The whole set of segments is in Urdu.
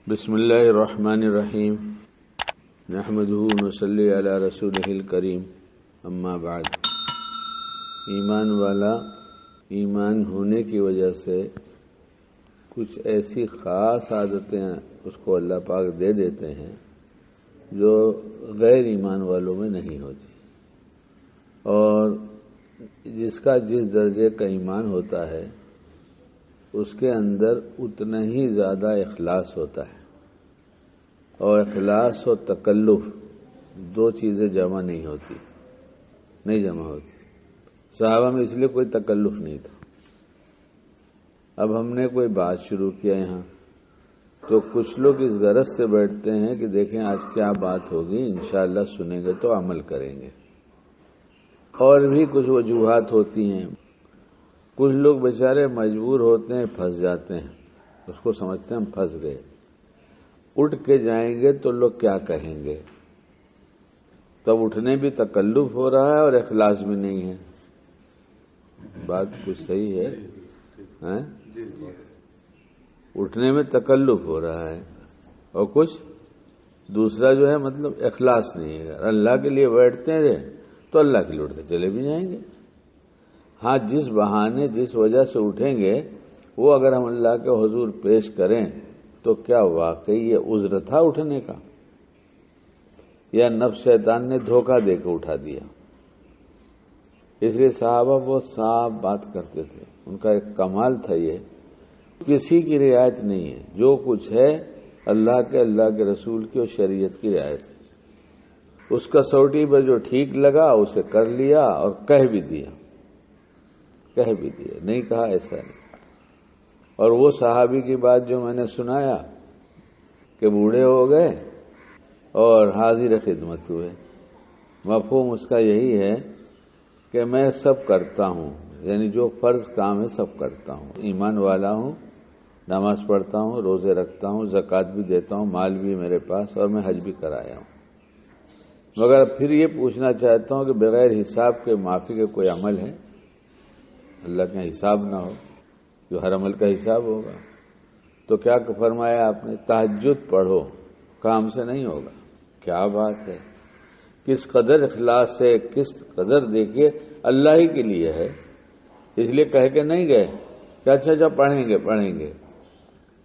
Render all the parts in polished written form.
بسم اللہ الرحمن الرحیم نحمدہ ونصلی علی رسولہ الکریم اما بعد۔ ایمان والا ایمان ہونے کی وجہ سے کچھ ایسی خاص عادتیں اس کو اللہ پاک دے دیتے ہیں جو غیر ایمان والوں میں نہیں ہوتی، اور جس کا جس درجے کا ایمان ہوتا ہے اس کے اندر اتنا ہی زیادہ اخلاص ہوتا ہے، اور اخلاص اور تکلف دو چیزیں جمع نہیں ہوتی۔ صحابہ میں اس لیے کوئی تکلف نہیں تھا۔ اب ہم نے کوئی بات شروع کیا یہاں تو کچھ لوگ اس غرض سے بیٹھتے ہیں کہ دیکھیں آج کیا بات ہوگی، انشاءاللہ سنیں گے تو عمل کریں گے، اور بھی کچھ وجوہات ہوتی ہیں۔ کچھ لوگ بیچارے مجبور ہوتے ہیں، پھنس جاتے ہیں، اس کو سمجھتے ہیں ہم پھنس گئے، اٹھ کے جائیں گے تو لوگ کیا کہیں گے، تب اٹھنے بھی تکلف ہو رہا ہے اور اخلاص بھی نہیں ہے۔ بات کچھ صحیح ہے؟ اٹھنے میں تکلف ہو رہا ہے اور کچھ دوسرا جو ہے مطلب اخلاص نہیں ہے۔ اللہ کے لیے بیٹھتے ہیں تو اللہ کے لیے اٹھ کے چلے بھی جائیں گے۔ ہاں، جس بہانے جس وجہ سے اٹھیں گے وہ اگر ہم اللہ کے حضور پیش کریں تو کیا واقعی یہ عذر تھا اٹھنے کا، یا نفس شیطان نے دھوکہ دے کے اٹھا دیا؟ اس لیے صحابہ بہت صاف بات کرتے تھے، ان کا ایک کمال تھا یہ، کسی کی رعایت نہیں ہے، جو کچھ ہے اللہ کے رسول کی اور شریعت کی رعایت ہے۔ اس کسوٹی پر جو ٹھیک لگا اسے کر لیا اور کہہ بھی دیا، نہیں کہا ایسا نہیں۔ اور وہ صحابی کی بات جو میں نے سنایا کہ بوڑھے ہو گئے اور حاضر خدمت ہوئے، مفہوم اس کا یہی ہے کہ میں سب کرتا ہوں، یعنی جو فرض کام ہے سب کرتا ہوں، ایمان والا ہوں، نماز پڑھتا ہوں، روزے رکھتا ہوں، زکوٰۃ بھی دیتا ہوں، مال بھی میرے پاس، اور میں حج بھی کرایا ہوں، مگر پھر یہ پوچھنا چاہتا ہوں کہ بغیر حساب کے معافی کے کوئی عمل ہے؟ اللہ کا حساب نہ ہو، جو ہر عمل کا حساب ہوگا۔ تو کیا فرمایا آپ نے؟ تہجد پڑھو، کام سے نہیں ہوگا۔ کیا بات ہے، کس قدر اخلاص ہے، کس قدر دیکھیے اللہ ہی کے لیے ہے، اس لیے کہہ کے نہیں گئے کہ اچھا پڑھیں گے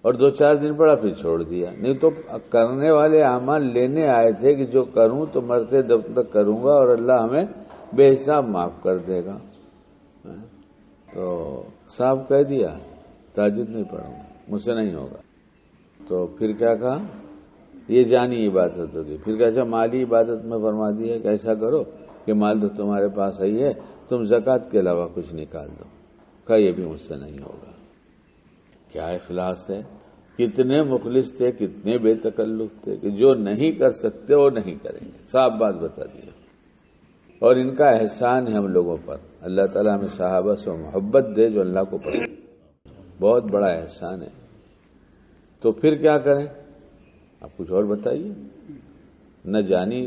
اور 2-4 دن پڑھا پھر چھوڑ دیا۔ نہیں تو کرنے والے اعمال لینے آئے تھے کہ جو کروں تو مرتے دب تک کروں گا اور اللہ ہمیں بے حساب معاف کر دے گا۔ تو صاحب کہہ دیا تہجد نہیں پڑھوں گا، مجھ سے نہیں ہوگا۔ تو پھر کیا کہا؟ یہ جانی عبادت ہوگی۔ پھر کہا اچھا مالی عبادت میں فرما دی ہے کہ ایسا کرو کہ مال تو تمہارے پاس ہی ہے، تم زکوٰۃ کے علاوہ کچھ نکال دو۔ کہا یہ بھی مجھ سے نہیں ہوگا۔ کیا اخلاص ہے، کتنے مخلص تھے، کتنے بے تکلف تھے کہ جو نہیں کر سکتے وہ نہیں کریں گے، صاف بات بتا دی۔ اور ان کا احسان ہے ہم لوگوں پر، اللہ تعالیٰ ہمیں صحابہ سے محبت دے جو اللہ کو پسند، بہت بڑا احسان ہے۔ تو پھر کیا کریں؟ آپ کچھ اور بتائیے۔ نہ جانی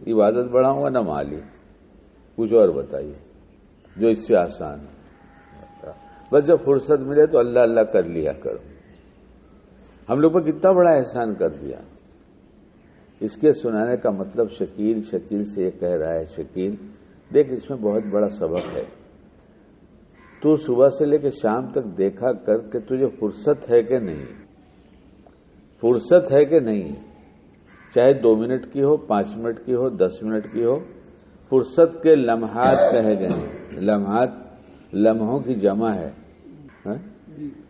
عبادت بڑھاؤں گا نہ مالی، کچھ اور بتائیے جو اس سے آسان ہے۔ بس جب فرصت ملے تو اللہ اللہ کر لیا کرو۔ ہم لوگ پر کتنا بڑا احسان کر دیا۔ اس کے سنانے کا مطلب شکیل سے یہ کہہ رہا ہے، شکیل دیکھ اس میں بہت بڑا سبق ہے۔ تو صبح سے لے کے شام تک دیکھا کر کہ تجھے فرصت ہے کہ نہیں، فرصت ہے کہ نہیں، چاہے 2 منٹ کی ہو، 5 منٹ کی ہو، 10 منٹ کی ہو، فرصت کے لمحات کہے گئے ہیں۔ لمحات لمحوں کی جمع ہے،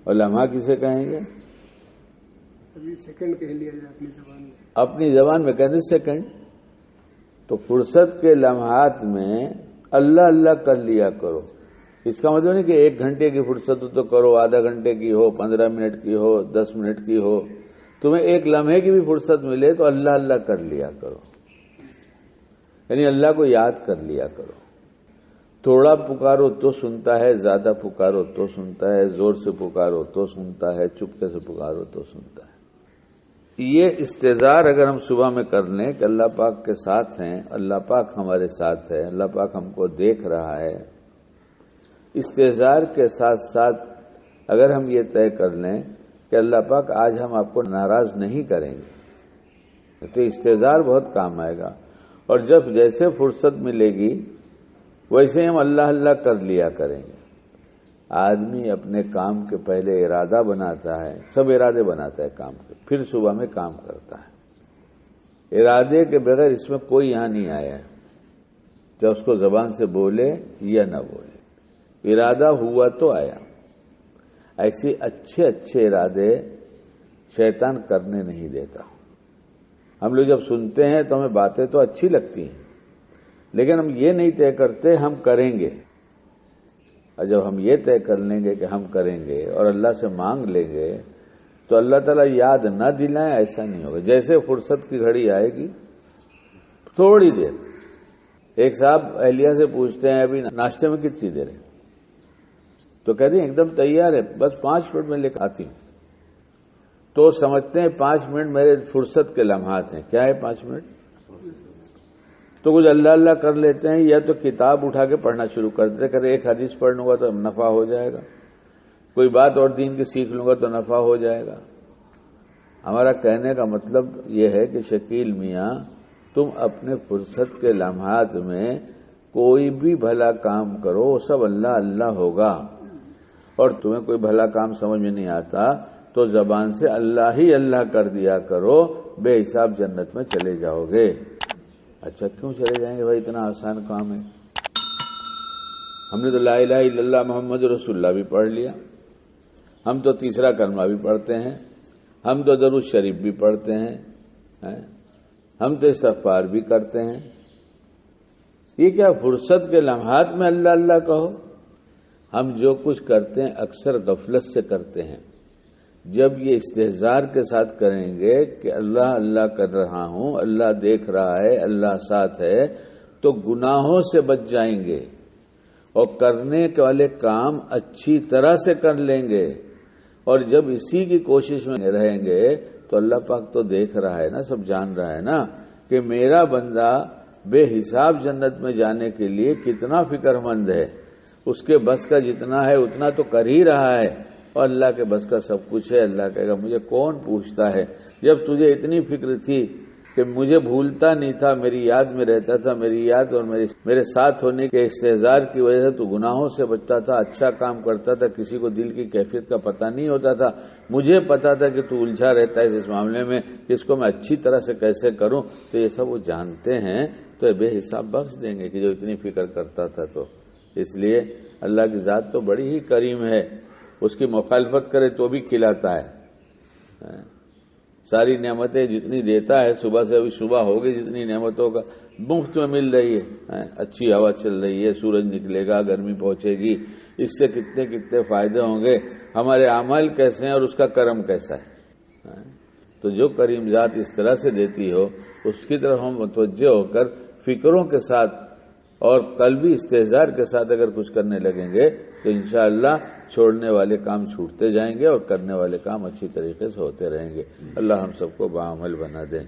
اور لمحہ کسے کہیں گے؟ سیکنڈ کہہ لیا جائے اپنی زبان میں، اپنی زبان میں کہتے سیکنڈ۔ تو فرصت کے لمحات میں اللہ اللہ کر لیا کرو۔ اس کا مطلب نہیں کہ 1 گھنٹے کی فرصت ہو تو کرو، آدھا گھنٹے کی ہو، 15 منٹ کی ہو، 10 منٹ کی ہو، تمہیں 1 لمحے کی بھی فرصت ملے تو اللہ اللہ کر لیا کرو، یعنی اللہ کو یاد کر لیا کرو۔ تھوڑا پکارو تو سنتا ہے، زیادہ پکارو تو سنتا ہے، زور سے پکارو تو سنتا ہے، چپکے سے پکارو تو سنتا ہے۔ یہ استظہار اگر ہم صبح میں کر لیں کہ اللہ پاک کے ساتھ ہیں، اللہ پاک ہمارے ساتھ ہے، اللہ پاک ہم کو دیکھ رہا ہے، استظہار کے ساتھ ساتھ اگر ہم یہ طے کر لیں کہ اللہ پاک آج ہم آپ کو ناراض نہیں کریں گے، تو استحضار بہت کام آئے گا۔ اور جب جیسے فرصت ملے گی ویسے ہم اللہ اللہ کر لیا کریں گے۔ آدمی اپنے کام کے پہلے ارادہ بناتا ہے، سب ارادے بناتا ہے کام کے، پھر صبح میں کام کرتا ہے۔ ارادے کے بغیر اس میں کوئی یہاں نہیں آیا ہے کہ اس کو زبان سے بولے یا نہ بولے، ارادہ ہوا تو آیا۔ ایسے اچھے اچھے ارادے شیطان کرنے نہیں دیتا۔ ہم لوگ جب سنتے ہیں تو ہمیں باتیں تو اچھی لگتی ہیں، لیکن ہم یہ نہیں طے کرتے ہم کریں گے۔ اور جب ہم یہ طے کر لیں گے کہ ہم کریں گے اور اللہ سے مانگ لیں گے تو اللہ تعالیٰ یاد نہ دلائیں ایسا نہیں ہوگا۔ جیسے فرصت کی گھڑی آئے گی تھوڑی دیر، ایک صاحب اہلیہ سے پوچھتے ہیں ابھی ناشتے میں کتنی دیر ہے، تو کہتے ہیں ایک دم تیار ہے، بس 5 منٹ میں لے کر آتی ہوں۔ تو سمجھتے ہیں 5 منٹ میرے فرصت کے لمحات ہیں۔ کیا ہے 5 منٹ؟ تو کچھ اللہ اللہ کر لیتے ہیں، یا تو کتاب اٹھا کے پڑھنا شروع کر دیتے، کہ ایک حدیث پڑھ لوں گا تو نفع ہو جائے گا، کوئی بات اور دین کی سیکھ لوں گا تو نفع ہو جائے گا۔ ہمارا کہنے کا مطلب یہ ہے کہ شکیل میاں، تم اپنے فرصت کے لمحات میں کوئی بھی بھلا کام کرو، وہ سب اللہ اللہ ہوگا۔ اور تمہیں کوئی بھلا کام سمجھ میں نہیں آتا تو زبان سے اللہ ہی اللہ کر دیا کرو، بے حساب جنت میں چلے جاؤ گے۔ اچھا کیوں چلے جائیں گے بھائی، اتنا آسان کام ہے؟ ہم نے تو لا الہ الا اللہ محمد رسول اللہ بھی پڑھ لیا، ہم تو تیسرا کلمہ بھی پڑھتے ہیں، ہم تو درود شریف بھی پڑھتے ہیں، ہم تو استغفار بھی کرتے ہیں۔ یہ کیا فرصت کے لمحات میں اللہ اللہ کہو؟ ہم جو کچھ کرتے ہیں اکثر غفلت سے کرتے ہیں۔ جب یہ استحضار کے ساتھ کریں گے کہ اللہ اللہ کر رہا ہوں، اللہ دیکھ رہا ہے، اللہ ساتھ ہے، تو گناہوں سے بچ جائیں گے اور کرنے والے کام اچھی طرح سے کر لیں گے۔ اور جب اسی کی کوشش میں رہیں گے تو اللہ پاک تو دیکھ رہا ہے نا، سب جان رہا ہے نا کہ میرا بندہ بے حساب جنت میں جانے کے لیے کتنا فکر مند ہے، اس کے بس کا جتنا ہے اتنا تو کر ہی رہا ہے، اور اللہ کے بس کا سب کچھ ہے۔ اللہ کہے گا مجھے کون پوچھتا ہے؟ جب تجھے اتنی فکر تھی کہ مجھے بھولتا نہیں تھا، میری یاد میں رہتا تھا، میری یاد اور میرے ساتھ ہونے کے استحضار کی وجہ سے تو گناہوں سے بچتا تھا، اچھا کام کرتا تھا، کسی کو دل کی کیفیت کا پتہ نہیں ہوتا تھا، مجھے پتا تھا کہ تو الجھا رہتا ہے اس معاملے میں کہ اس کو میں اچھی طرح سے کیسے کروں، تو یہ سب وہ جانتے ہیں، تو بے حساب بخش دیں گے کہ جو اتنی فکر کرتا تھا۔ تو اس لیے اللہ کی ذات تو بڑی ہی کریم ہے، اس کی مخالفت کرے تو بھی کھلاتا ہے۔ ساری نعمتیں جتنی دیتا ہے، صبح سے ابھی صبح ہوگی جتنی نعمتوں کا مفت میں مل رہی ہے، اچھی ہوا چل رہی ہے، سورج نکلے گا، گرمی پہنچے گی، اس سے کتنے کتنے فائدے ہوں گے۔ ہمارے اعمال کیسے ہیں اور اس کا کرم کیسا ہے؟ تو جو کریم ذات اس طرح سے دیتی ہو اس کی طرف ہم متوجہ ہو کر فکروں کے ساتھ اور قلبی استحضار کے ساتھ اگر کچھ کرنے لگیں گے تو انشاءاللہ چھوڑنے والے کام چھوٹتے جائیں گے اور کرنے والے کام اچھی طریقے سے ہوتے رہیں گے۔ اللہ ہم سب کو باعمل بنا دے۔